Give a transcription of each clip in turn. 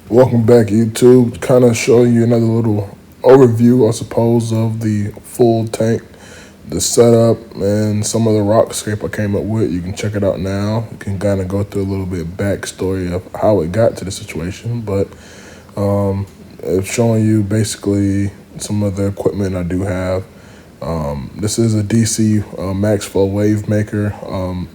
Welcome back, YouTube. Kind of showing you another little overview, I suppose, of the full tank, the setup, and some of the rockscape I came up with. You can check it out now. You can kind of go through a little bit backstory of how it got to the situation, but it's showing you basically some of the equipment I do have. This is a DC max flow wave maker.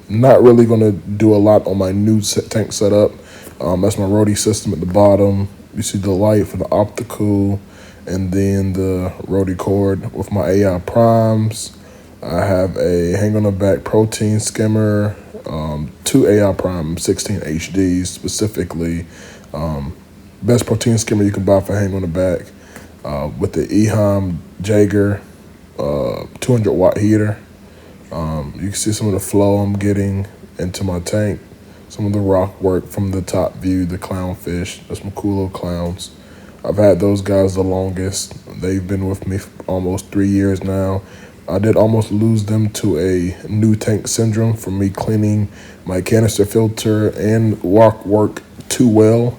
Not really going to do a lot on my new tank setup. That's my Rody system at the bottom. You see the light for the optical, and then the Rody cord with my AI primes. I have a hang on the back protein skimmer, two AI prime 16 HDs specifically. Best protein skimmer you can buy for hang on the back, with the EHOM Jaeger 200 watt heater. You can see some of the flow I'm getting into my tank. Some of the rock work from the top view, the clownfish. That's some cool little clowns. I've had those guys the longest. They've been with me for almost 3 years now. I did almost lose them to a new tank syndrome from me cleaning my canister filter and rock work too well.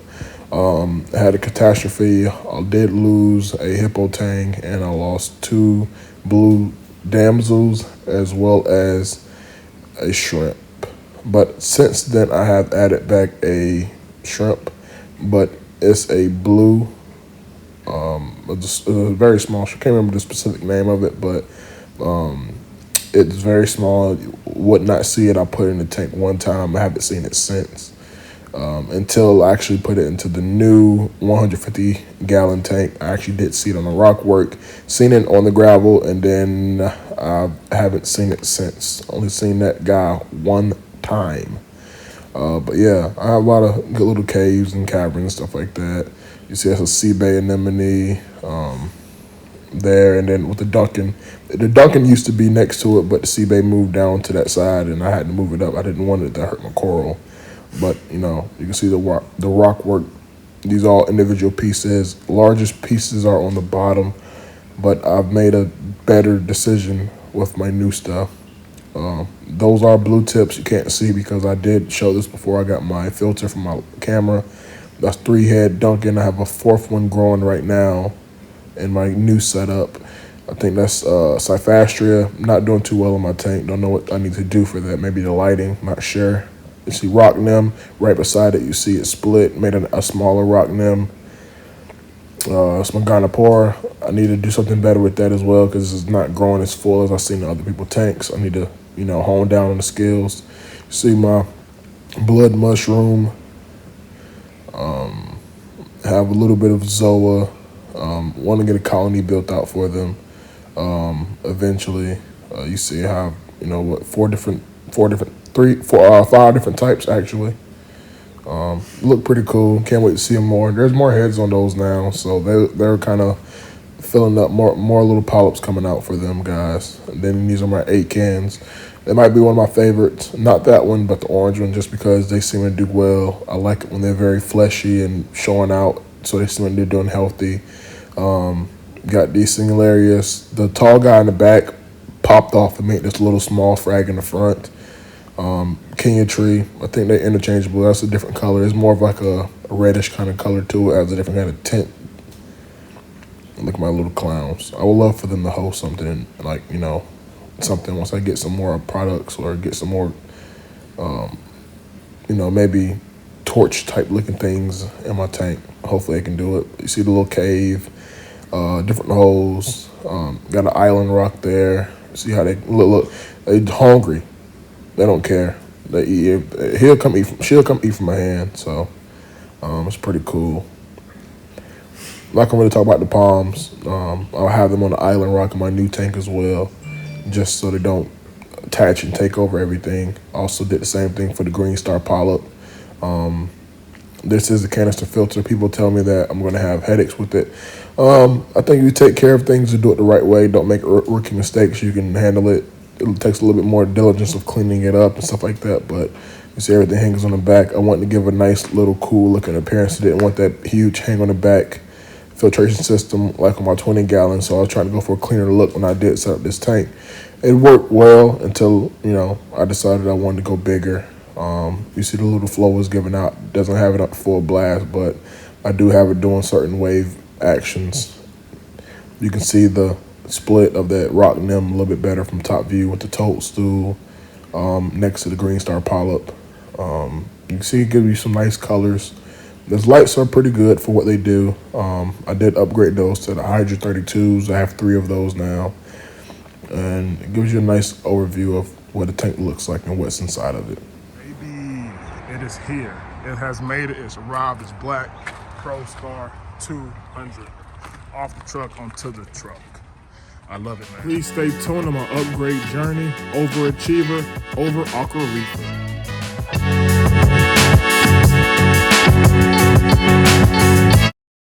I had a catastrophe. I did lose a hippo tang, and I lost two blue damsels as well as a shrimp. But since then, I have added back a shrimp, but it's a blue, a very small shrimp. I can't remember the specific name of it, but it's very small. You would not see it. I put it in the tank one time. I haven't seen it since, until I actually put it into the new 150-gallon tank. I actually did see it on the rock work, seen it on the gravel, and then I haven't seen it since. Only seen that guy one time. But yeah, I have a lot of good little caves and caverns and stuff like that. You see that's a sea bay anemone there, and then with the Duncan used to be next to it, but the sea bay moved down to that side, and I had to move it up. I didn't want it to hurt my coral, but you can see the rock work. These are all individual pieces. Largest pieces are on the bottom, but I've made a better decision with my new stuff. Those are blue tips. You can't see because I did show this before I got my filter from my camera. That's 3-head Duncan. I have a fourth one growing right now in my new setup. I think that's Cyphastria. Not doing too well in my tank. Don't know what I need to do for that. Maybe the lighting. Not sure. You see rock nymph right beside it. You see it split. Made a smaller rock nymph. It's my Gynopora. I need to do something better with that as well because it's not growing as full as I've seen in other people's tanks. I need to, hone down on the skills. See my blood mushroom. Have a little bit of Zoa. Want to get a colony built out for them. Eventually, you see I have five different types actually. Look pretty cool. Can't wait to see them more. There's more heads on those now, so they're kind of filling up. More little polyps coming out for them guys. And then these are my 8 cans. They might be one of my favorites. Not that one, but the orange one, just because they seem to do well. I like it when they're very fleshy and showing out, so they seem like they're doing healthy. Got these Singularius. The tall guy in the back popped off and made this little small frag in the front. Kenya tree, I think they're interchangeable. That's a different color. It's more of like a reddish kind of color to it. It has a different kind of tint. Look at my little clowns. I would love for them to host something like, something once I get some more products or get some more, maybe torch type looking things in my tank. Hopefully I can do it. You see the little cave, different holes. Got an island rock there. See how they look. They hungry. They don't care. They eat. She'll come eat from my hand. So it's pretty cool. Not gonna really talk about the palms. I'll have them on the island rock in my new tank as well, just so they don't attach and take over everything. Also did the same thing for the green star polyp. This is a canister filter. People tell me that I'm gonna have headaches with it. I think if you take care of things and do it the right way, don't make rookie mistakes, you can handle it. It takes a little bit more diligence of cleaning it up and stuff like that, but you see everything hangs on the back. I wanted to give a nice little cool looking appearance. I didn't want that huge hang on the back filtration system like on my 20-gallon, so I was trying to go for a cleaner look when I did set up this tank. It worked well until, I decided I wanted to go bigger. You see the little flow was giving out. Doesn't have it up full blast, but I do have it doing certain wave actions. You can see the split of that rock nymph a little bit better from top view with the toadstool next to the green star polyp. You can see it gives you some nice colors. Those lights are pretty good for what they do. I did upgrade those to the Hydra 32s. I have 3 of those now. And it gives you a nice overview of what the tank looks like and what's inside of it. Baby, it is here. It has made it. It's arrived. It's black. ProStar 200 off the truck onto the truck. I love it, man. Please stay tuned on my upgrade journey. Overachiever, over Aqua Reefer.